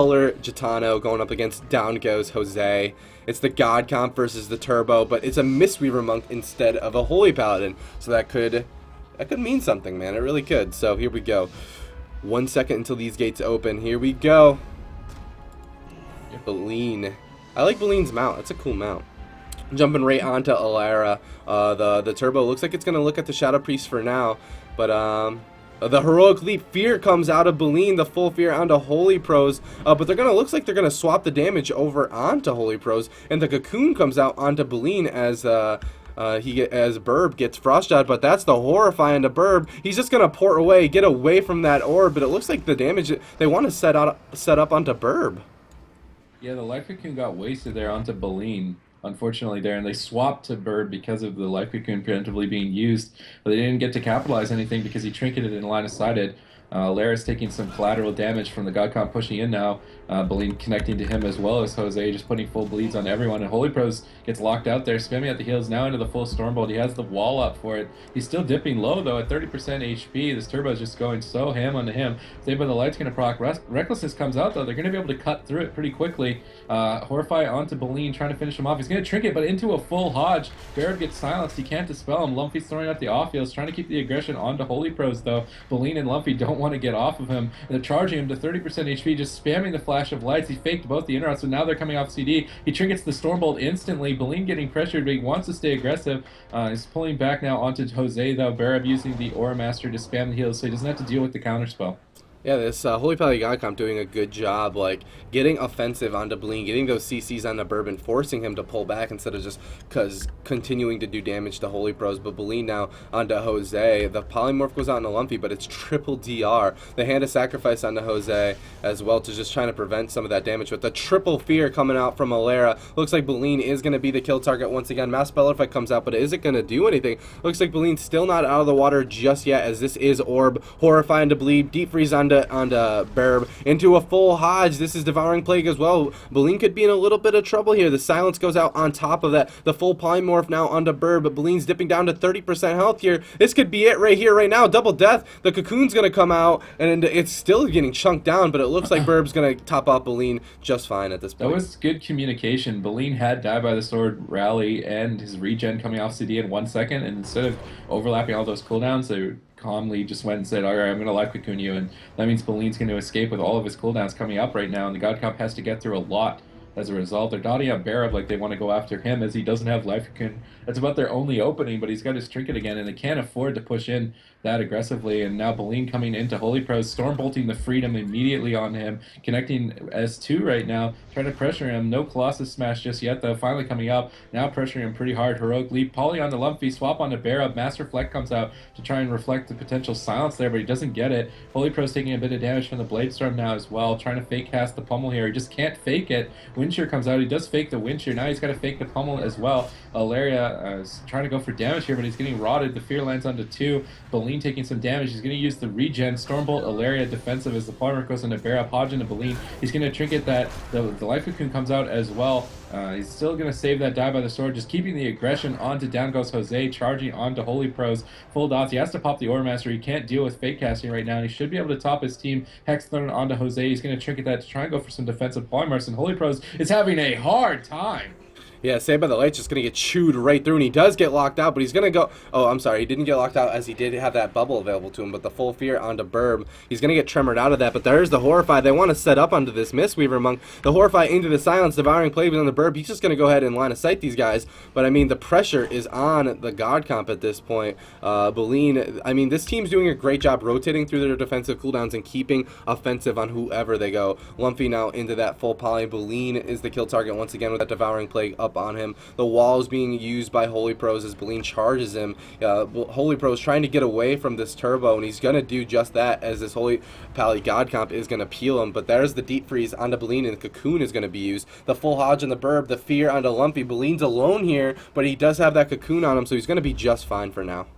Color Gitano going up against Down Goes Jose. It's the God Comp versus the Turbo, but it's a Mistweaver Monk instead of a Holy Paladin. So that could mean something, man. It really could. So here we go. 1 second until these gates open. Here we go. Baleen. I like Baleen's mount. That's a cool mount. Jumping right onto Alara. The Turbo looks like it's going to look at the Shadow Priest for now. But the Heroic Leap Fear comes out of Baleen, the full fear onto Holy Pros, but looks like they're gonna swap the damage over onto Holy Pros, and the Cocoon comes out onto Baleen as Burb gets Frost out, but that's the Horrify onto Burb. He's just gonna port away, get away from that orb, but it looks like the damage they want to set up onto Burb. Yeah, the Life Cocoon got wasted there onto Baleen, unfortunately there, and they swapped to Bird because of the Life Cocoon preemptively being used, but they didn't get to capitalize anything because he trinketed and line of sighted. Laris taking some collateral damage from the God Comp pushing in now. Baleen connecting to him as well as Jose, just putting full bleeds on everyone. And Holy Pros gets locked out there, spamming at the heals now into the full Stormbolt. He has the wall up for it. He's still dipping low though at 30% HP. This Turbo is just going so ham onto him. Saved by the Light's going to proc. Recklessness comes out though. They're going to be able to cut through it pretty quickly. Horrify onto Baleen, trying to finish him off. He's going to trinket, but into a full Hodge. Barrett gets silenced. He can't dispel him. Lumpy's throwing out the off heals, trying to keep the aggression onto Holy Pros though. Baleen and Lumpy don't want to get off of him. And they're charging him to 30% HP, just spamming the Flash of Lights. He faked both the interrupts, so now they're coming off CD. He trinkets the Stormbolt instantly. Baleen getting pressured, but he wants to stay aggressive. He's pulling back now onto Jose, though. Barab using the Aura Master to spam the heals, so he doesn't have to deal with the counterspell. Yeah, this Holy Paladin God Comp doing a good job, like, getting offensive onto Baleen, getting those CCs onto Bourbon, forcing him to pull back instead of just continuing to do damage to Holy Pros. But Baleen now onto Jose. The Polymorph goes out into Lumpy, but it's triple DR. The Hand of Sacrifice onto Jose as well to just trying to prevent some of that damage. With the triple fear coming out from Alara, looks like Baleen is going to be the kill target once again. Mass Spellify comes out, but is it going to do anything? Looks like Baleen's still not out of the water just yet, as this is Orb. Horrifying to Bleed, Deep Freeze onto Burb, into a full Hodge. This is Devouring Plague as well. Baleen could be in a little bit of trouble here. The Silence goes out on top of that. The full Polymorph now onto Burb, but Baleen's dipping down to 30% health here. This could be it right here, right now. Double death. The Cocoon's going to come out, and it's still getting chunked down, but it looks like Burb's going to top off Baleen just fine at this point. That was good communication. Baleen had Die by the Sword rally and his regen coming off CD in 1 second, and instead of overlapping all those cooldowns, they calmly just went and said, all right, I'm going to Life Cocoon you, and that means Baleen's going to escape with all of his cooldowns coming up right now, and the God Comp has to get through a lot as a result. They're dotting up Barab like they want to go after him as he doesn't have Life Cocoon. That's about their only opening, but he's got his trinket again, and they can't afford to push in that aggressively. And now Baleen coming into Holy Pros, Stormbolting the Freedom immediately on him, connecting S2 right now, trying to pressure him. No Colossus Smash just yet, though. Finally coming up, now pressuring him pretty hard. Heroic Leap, Poly onto Lumpy, swap onto Barab. Mass Reflect comes out to try and reflect the potential silence there, but he doesn't get it. Holy Pros taking a bit of damage from the Blade Storm now as well, trying to fake cast the Pummel here. He just can't fake it. Windshear comes out. He does fake the Windshear. Now he's got to fake the Pummel as well. Alaria is trying to go for damage here, but he's getting rotted. The Fear lands onto 2. Baleen taking some damage. He's going to use the regen. Stormbolt, Alaria defensive as the Polymer goes into Barab, Hodge into Baleen. He's going to trinket that. The Life Cocoon comes out as well. He's still going to save that Die by the Sword, just keeping the aggression onto Down Goes Jose, charging onto Holy Pros. Full dots. He has to pop the Aura Master. He can't deal with fake casting right now, and he should be able to top his team. Hex thrown onto Jose. He's going to trinket that to try and go for some defensive polymers, and Holy Pros is having a hard time. Yeah, Saved by the Light's just going to get chewed right through, and he does get locked out, but he's going to go... Oh, I'm sorry, he didn't get locked out as he did have that bubble available to him, but the full fear onto Burb. He's going to get tremored out of that, but there's the Horrify. They want to set up onto this Mistweaver Monk. The Horrify into the Silence, Devouring Plague on the Burb. He's just going to go ahead and line of sight these guys, but I mean, the pressure is on the God Comp at this point. Baleen, I mean, this team's doing a great job rotating through their defensive cooldowns and keeping offensive on whoever they go. Lumpy now into that full poly. Baleen is the kill target once again with that Devouring Plague up on him. The wall is being used by Holy Pros as Baleen charges him. Holy Pros trying to get away from this Turbo, and he's going to do just that as this Holy Pally God Comp is going to peel him. But there's the Deep Freeze onto Baleen, and the Cocoon is going to be used. The full Hodge on the Burb, the Fear onto Lumpy. Baleen's alone here, but he does have that Cocoon on him, so he's going to be just fine for now.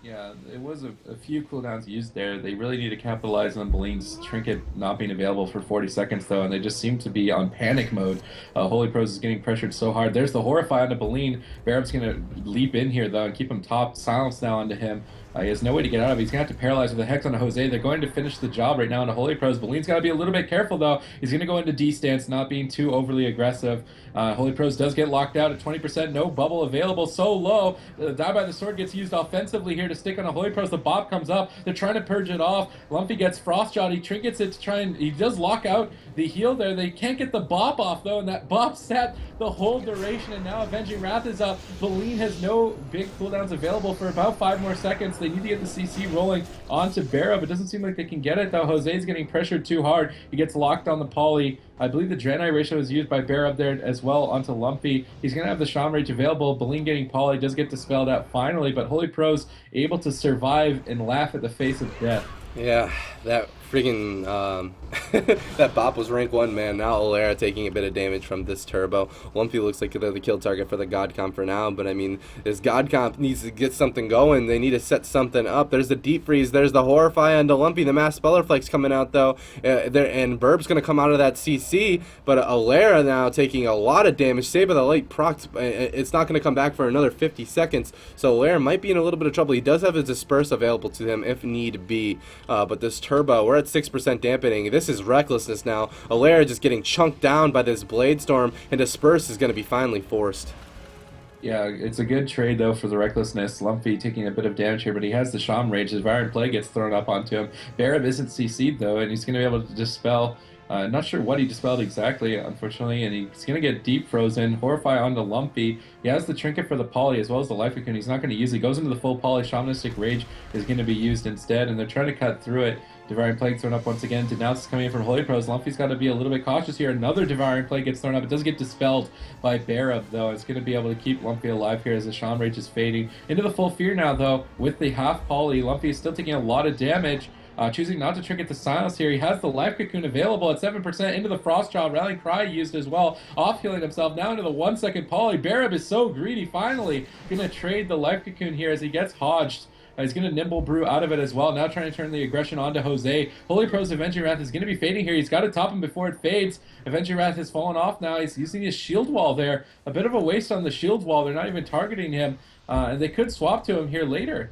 Yeah, it was a few cooldowns used there. They really need to capitalize on Baleen's trinket not being available for 40 seconds, though, and they just seem to be on panic mode. Holy Pros is getting pressured so hard. There's the Horrify onto Baleen. Barab's going to leap in here, though, and keep him top. Silence now onto him. He has no way to get out of it. He's going to have to paralyze with a Hex on a Jose. They're going to finish the job right now on a Holy Pros. Balene's got to be a little bit careful, though. He's going to go into D stance, not being too overly aggressive. Holy Pros does get locked out at 20%. No bubble available. So low. The Die by the Sword gets used offensively here to stick on a Holy Pros. The Bop comes up. They're trying to purge it off. Lumpy gets Frostshot. He trinkets it to try and... He does lock out the heal there. They can't get the Bop off, though, and that Bop sat the whole duration, and now Avenging Wrath is up. Baleen has no big cooldowns available for about 5 more seconds. They need to get the CC rolling onto Barra, but it doesn't seem like they can get it, though. Jose's getting pressured too hard. He gets locked on the poly. I believe the Draenei ratio is used by Bear up there as well onto Lumpy. He's going to have the Shaman Rage available. Baleen getting poly does get dispelled out finally, but Holy Pros able to survive and laugh at the face of death. Yeah, that freaking that Bop was rank 1, man. Now Olera taking a bit of damage from this turbo. Lumpy looks like they're the kill target for the God Comp for now, but I mean, this God Comp needs to get something going. They need to set something up. There's the Deep Freeze, there's the Horrify onto Lumpy, the Mass Spellerflex coming out though, and Burb's gonna come out of that CC, but Olera now taking a lot of damage. Save by the Light procs, it's not gonna come back for another 50 seconds, so Olera might be in a little bit of trouble. He does have his Disperse available to him if need be, but this turbo, we're at 6% dampening. This is recklessness now. Olera just getting chunked down by this Blade Storm, and Disperse is going to be finally forced. Yeah, it's a good trade, though, for the recklessness. Lumpy taking a bit of damage here, but he has the Shaman Rage. His Violent Plague gets thrown up onto him. Barab isn't CC'd, though, and he's going to be able to dispel. Not sure what he dispelled exactly, unfortunately, and he's going to get Deep Frozen. Horrify onto Lumpy. He has the Trinket for the Poly as well as the Life Cocoon. He's not going to use it. He goes into the full Poly. Shamanistic Rage is going to be used instead, and they're trying to cut through it. Devouring Plague thrown up once again. Denounce is coming in from Holy Pros. Lumpy's got to be a little bit cautious here. Another Devouring Plague gets thrown up. It does get dispelled by Barab, though. It's going to be able to keep Lumpy alive here as the Shaman Rage is fading. Into the full Fear now, though, with the half Poly. Lumpy is still taking a lot of damage. Choosing not to Trinket the Silence here. He has the Life Cocoon available at 7%. Into the Frost Child. Rallying Cry used as well. Off-healing himself. Now into the 1-second Poly. Barab is so greedy. Finally going to trade the Life Cocoon here as he gets hodged. He's going to Nimble Brew out of it as well. Now trying to turn the aggression onto Jose. Holy Pros Avenging Wrath is going to be fading here. He's got to top him before it fades. Avenging Wrath has fallen off now. He's using his shield wall there. A bit of a waste on the shield wall. They're not even targeting him. And they could swap to him here later.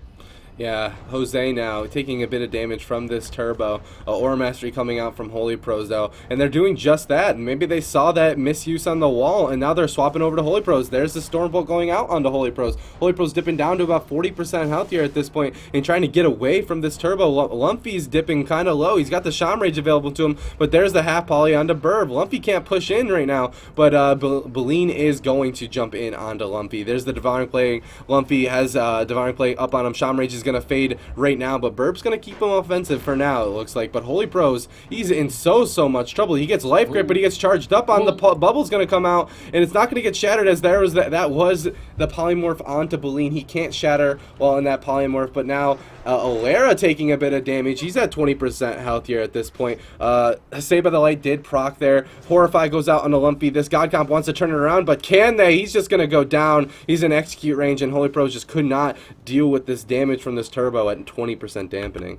Yeah, Jose now taking a bit of damage from this turbo. Aura Mastery coming out from Holy Pros though, and they're doing just that. And maybe they saw that misuse on the wall, and now they're swapping over to Holy Pros. There's the Stormbolt going out onto Holy Pros. Holy Pros dipping down to about 40% health here at this point, and trying to get away from this turbo. Lumpy's dipping kind of low. He's got the Shaman Rage available to him, but there's the half poly onto Burb. Lumpy can't push in right now, but Baleen is going to jump in onto Lumpy. There's the Devouring Plague. Lumpy has Devouring Plague up on him. Shaman Rage is going to fade right now, but Burb's going to keep him offensive for now, it looks like. But Holy Pros, he's in so much trouble. He gets Life Grip, but he gets charged up on the bubble's going to come out, and it's not going to get shattered, as there was that was the polymorph onto Baleen. He can't shatter while in that polymorph, but now Olera taking a bit of damage. He's at 20% health here at this point. Saved by the Light did proc there. Horrify goes out on a Lumpy. This God Comp wants to turn it around, but can they? He's just going to go down. He's in execute range, and Holy Pros just could not deal with this damage from this turbo at 20% dampening.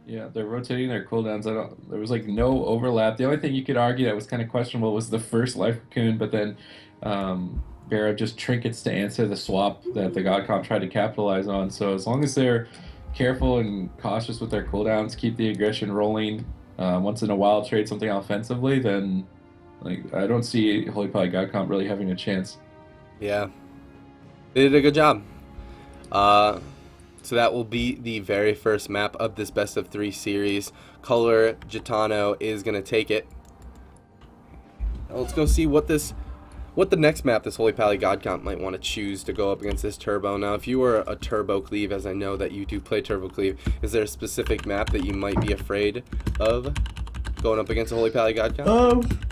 Yeah, they're rotating their cooldowns. There was like no overlap. The only thing you could argue that was kind of questionable was the first Life Cocoon, but then Barab just trinkets to answer the swap that the God Comp tried to capitalize on. So as long as they're careful and cautious with their cooldowns, keep the aggression rolling, once in a while trade something offensively, then like I don't see Holy Poly God Comp really having a chance. Yeah, they did a good job. So that will be the very first map of this best of 3 series. Color Gitano is going to take it. Now let's go see what the next map this Holy Poly God Comp might want to choose to go up against this turbo. Now, if you were a turbo cleave, as I know that you do play turbo cleave, is there a specific map that you might be afraid of going up against a Holy Poly God Comp?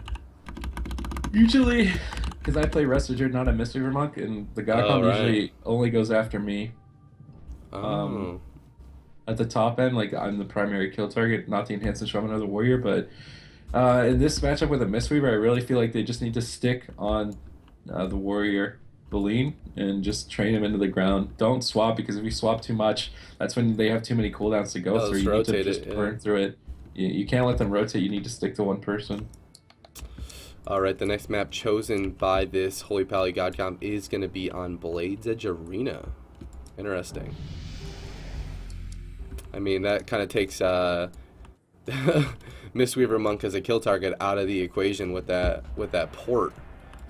Usually, because I play Restager, not a Mystery Monk, and the God Comp usually only goes after me. At the top end, like I'm the primary kill target, not the Enhanced Shaman or the Warrior, but in this matchup with a Mistweaver, I really feel like they just need to stick on the Warrior Baleen and just train him into the ground. Don't swap, because if you swap too much, that's when they have too many cooldowns to go through. You need to just burn through it. You can't let them rotate, you need to stick to one person. Alright, the next map chosen by this Holy Poly God Comp is going to be on Blades Edge Arena. Interesting. I mean, that kind of takes Mistweaver Monk as a kill target out of the equation with that port.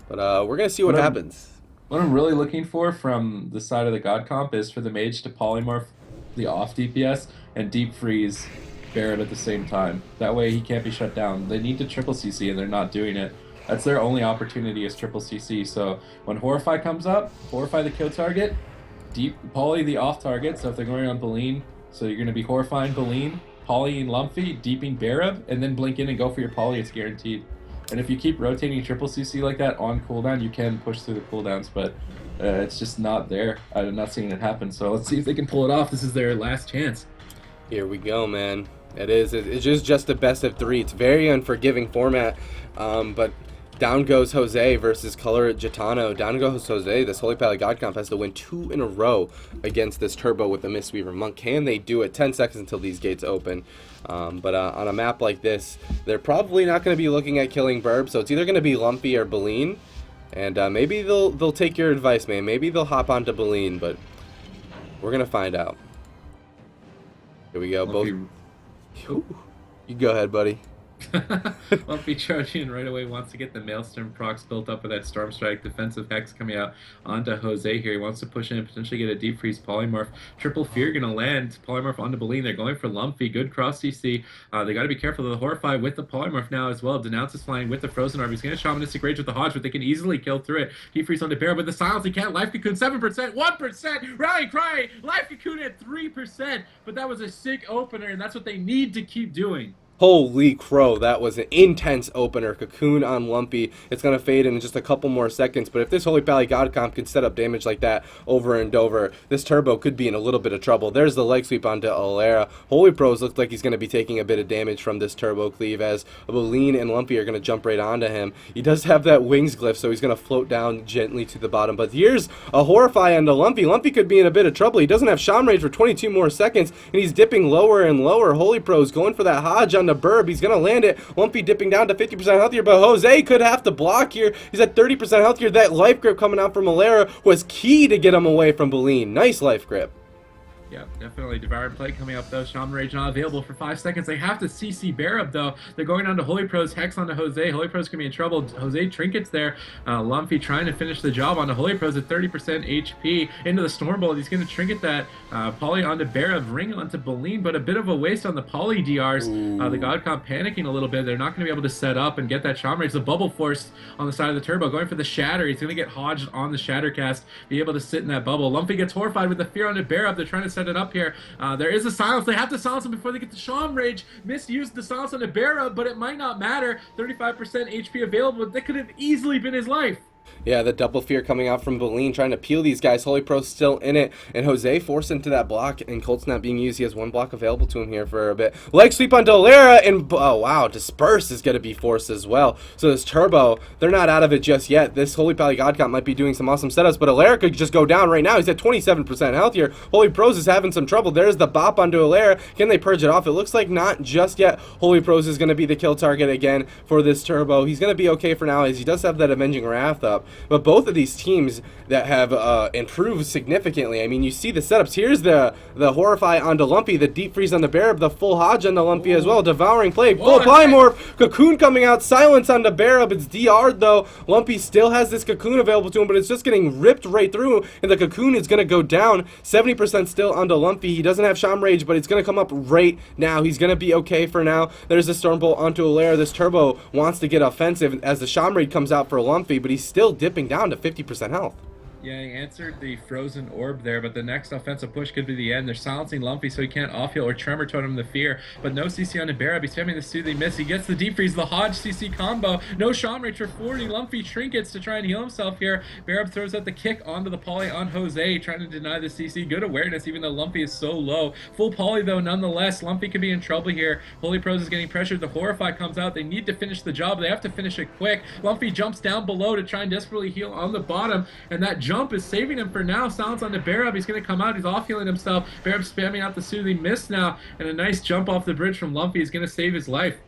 But we're gonna see what What I'm happens. what I'm really looking for from the side of the God comp is for the mage to polymorph the off DPS and deep freeze Barret at the same time. That way he can't be shut down. They need to triple CC and they're not doing it. That's their only opportunity is triple CC. So when Horrify comes up, Horrify the kill target, deep poly the off target. So if they're going on Baleen, so you're going to be horrifying Baleen, polying Lumpy, deeping Barab, and then blink in and go for your poly. It's guaranteed. And if you keep rotating triple CC like that on cooldown, you can push through the cooldowns, but it's just not there. I'm not seeing it happen. So let's see if they can pull it off. This is their last chance. Here we go, man. It is. It's just a best of 3. It's very unforgiving format, but down goes Jose versus Color Gitano. Down goes Jose. This Holy Pally God Comp has to win 2 in a row against this Turbo with the Mistweaver Monk. Can they do it? 10 seconds until these gates open. But on a map like this, they're probably not going to be looking at killing Burb, so it's either going to be Lumpy or Baleen. And maybe they'll take your advice, man. Maybe they'll hop onto Baleen, but we're going to find out. Here we go. Lumpy. Both. You go ahead, buddy. Lumpy charging right away, wants to get the Maelstrom procs built up with that Storm Strike defensive hex coming out onto Jose here. He wants to push in and potentially get a deep freeze polymorph. Triple Fear gonna land polymorph onto Baleen. They're going for Lumpy. Good cross CC. They got to be careful of the Horrify with the polymorph now as well. Denounce is flying with the Frozen Orb. He's gonna Shamanistic Rage with the Hodge, but they can easily kill through it. Deep freeze onto Bear with the silence. He can't. Life Cocoon 7%, 1%. Rally Cry. Life Cocoon at 3%. But that was a sick opener, and that's what they need to keep doing. Holy crow, that was an intense opener. Cocoon on Lumpy. It's going to fade in just a couple more seconds, but if this Holy Pally God Comp can set up damage like that over and over, this Turbo could be in a little bit of trouble. There's the leg sweep onto Alera. Holy Pros looks like he's going to be taking a bit of damage from this Turbo cleave as Baleen and Lumpy are going to jump right onto him. He does have that wings glyph, so he's going to float down gently to the bottom, but here's a Horrify onto Lumpy. Lumpy could be in a bit of trouble. He doesn't have Shaman Rage for 22 more seconds, and he's dipping lower and lower. Holy Pros going for that Hodge on the Burb. He's going to land it. Lumpy dipping down to 50% health here, but Jose could have to block here. He's at 30% health here. That life grip coming out from Alera was key to get him away from Baleen. Nice life grip. Yeah, definitely. Devoured Plague coming up, though. Shaman Rage not available for 5 seconds. They have to CC Barab, though. They're going on to Holy Pros. Hex onto Jose. Holy Pros can be in trouble. Jose trinkets there. Lumpy trying to finish the job onto Holy Pros at 30% HP. Into the Stormbolt. He's going to trinket that. Poly onto Barab. Ring onto Baleen, but a bit of a waste on the Poly DRs. The God Comp panicking a little bit. They're not going to be able to set up and get that Shaman Rage. The Bubble Force on the side of the Turbo. Going for the Shatter. He's going to get hodged on the Shatter cast. Be able to sit in that bubble. Lumpy gets horrified with the Fear onto Barab. They're trying to set it up here. There is a silence. They have to silence him before they get the Shaman Rage. Misused the silence on the Barab, but it might not matter. 35% HP available. That could have easily been his life. Yeah, the double fear coming out from Baleen, trying to peel these guys. Holy Pro still in it, and Jose forced into that block, and Cold Snap being used. He has one block available to him here for a bit. Leg sweep on Dolera, and oh wow, Disperse is going to be forced as well. So this Turbo, they're not out of it just yet. This Holy Pally God Comp might be doing some awesome setups, but Alera could just go down right now. He's at 27% health here. Holy Pros is having some trouble. There's the bop onto Alera. Can they purge it off? It looks like not just yet. Holy Pros is going to be the kill target again for this Turbo. He's going to be okay for now, as he does have that Avenging Wrath up. But both of these teams that have improved significantly. I mean, you see the setups. Here's the Horrify onto Lumpy, the Deep Freeze on the Barab, the full Hodge on the Lumpy as well. Devouring Plague, full Polymorph, Cocoon coming out, Silence on the Barab. It's DR'd though. Lumpy still has this Cocoon available to him, but it's just getting ripped right through, and the Cocoon is going to go down. 70% still onto Lumpy. He doesn't have Shaman Rage, but it's going to come up right now. He's going to be okay for now. There's the Stormbolt onto Alera. This Turbo wants to get offensive as the Shaman Rage comes out for Lumpy, but he's still dipping down to 50% health. Yeah, he answered the Frozen Orb there, but the next offensive push could be the end. They're silencing Lumpy so he can't off-heal or Tremor Totem the Fear, but no CC on Barab. He's spamming the Soothing Mist. He gets the Deep Freeze, the Hodge CC combo. No Shaman Rage for 40. Lumpy trinkets to try and heal himself here. Barab throws out the kick onto the Poly on Jose, trying to deny the CC. Good awareness, even though Lumpy is so low. Full Poly, though, nonetheless. Lumpy could be in trouble here. Holy Pros is getting pressured. The Horrify comes out. They need to finish the job. They have to finish it quick. Lumpy jumps down below to try and desperately heal on the bottom, and that jump is saving him for now. Silence on the Barab. He's going to come out. He's off-healing himself. Barab spamming out the Soothing Mist now, and a nice jump off the bridge from Lumpy is going to save his life.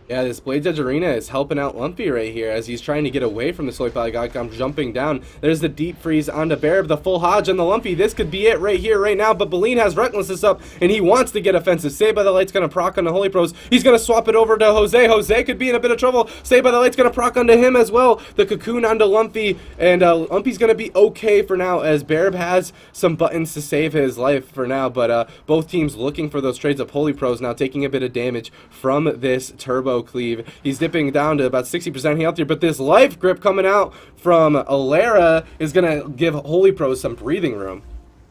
Yeah, this Blades Edge Arena is helping out Lumpy right here as he's trying to get away from the Soy Polygon, jumping down. There's the deep freeze onto Barab, the full Hodge on the Lumpy. This could be it right here, right now, but Boleyn has Recklessness up, and he wants to get offensive. Saved by the Light's going to proc on the Holy Pros. He's going to swap it over to Jose. Jose could be in a bit of trouble. Saved by the Light's going to proc onto him as well. The Cocoon onto Lumpy, and Lumpy's going to be okay for now as Barab has some buttons to save his life for now, but both teams looking for those trades of Holy Pros now, taking a bit of damage from this Turbo Cleave. He's dipping down to about 60% health here, but this life grip coming out from Alera is going to give Holy Pros some breathing room.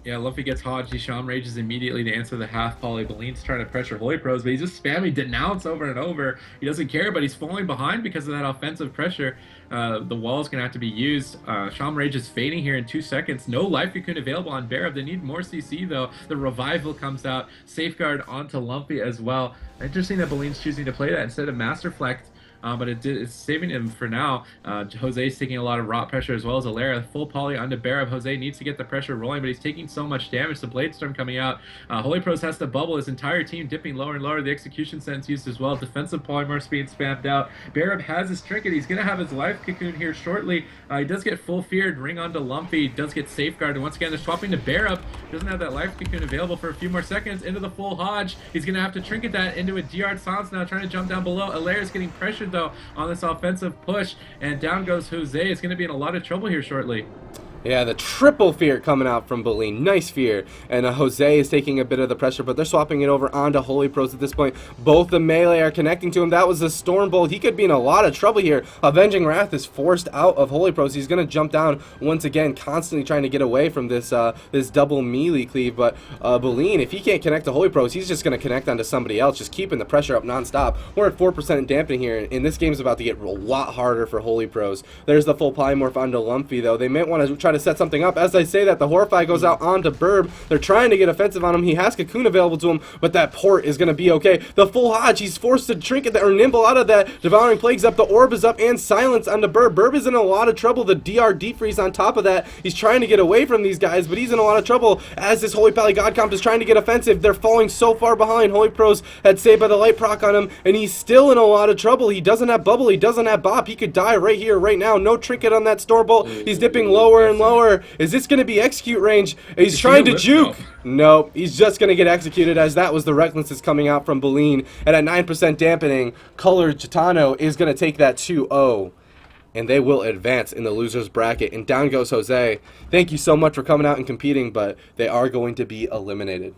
Yeah, Luffy gets Hodge. He Shaman Rages immediately to answer the half poly. Boleyn's trying to pressure Holy Pros, but he's just spamming Denounce over and over. He doesn't care, but he's falling behind because of that offensive pressure. The wall is going to have to be used. Shaman Rage is fading here in 2 seconds. No Life Cocoon available on Barab. They need more CC, though. The Revival comes out. Safeguard onto Lumpy as well. Interesting that Boleyn's choosing to play that instead of Master Flex. But it's saving him for now. Jose's taking a lot of rot pressure as well as Alera. Full poly onto Barab. Jose needs to get the pressure rolling, but he's taking so much damage. The Blade Storm coming out. Holy Pros has to bubble. His entire team dipping lower and lower. The Execution Sense used as well. Defensive Polymorphs being spammed out. Barab has his trinket. He's going to have his Life Cocoon here shortly. He does get full feared. Ring onto Lumpy. Does get safeguarded. Once again, they're swapping to Barab. Doesn't have that Life Cocoon available for a few more seconds. Into the full Hodge. He's going to have to trinket that into a DR Silence now, trying to jump down below. Alera's getting pressured, though, on this offensive push, and down goes Jose. It's going to be in a lot of trouble here shortly. Yeah, the triple fear coming out from Boleyn. Nice fear. And Jose is taking a bit of the pressure, but they're swapping it over onto Holy Pros at this point. Both the melee are connecting to him. That was the Storm Bolt. He could be in a lot of trouble here. Avenging Wrath is forced out of Holy Pros. He's going to jump down once again, constantly trying to get away from this this double melee cleave. But Boleyn, if he can't connect to Holy Pros, he's just going to connect onto somebody else, just keeping the pressure up nonstop. We're at 4% dampening here, and this game's about to get a lot harder for Holy Pros. There's the full polymorph onto Lumpy, though. They might want to try to set something up. As I say that, the Horrify goes out onto Burb. They're trying to get offensive on him. He has Cocoon available to him, but that port is going to be okay. The full Hodge, he's forced to trinket that, or nimble out of that. Devouring Plague's up, the Orb is up, and Silence onto Burb. Burb is in a lot of trouble. The DR Deep Freeze on top of that. He's trying to get away from these guys, but he's in a lot of trouble as this Holy Pally God Comp is trying to get offensive. They're falling so far behind. Holy Pros had Saved by the Light proc on him, and he's still in a lot of trouble. He doesn't have Bubble. He doesn't have Bop. He could die right here, right now. No trinket on that Stormbolt. He's dipping lower and lower. Is this going to be execute range? He's trying to juke. No, he's just going to get executed, as that was the Recklessness coming out from Boleyn. And at 9% dampening, Color Gitano is going to take that 2-0. And they will advance in the loser's bracket. And down goes Jose. Thank you so much for coming out and competing, but they are going to be eliminated.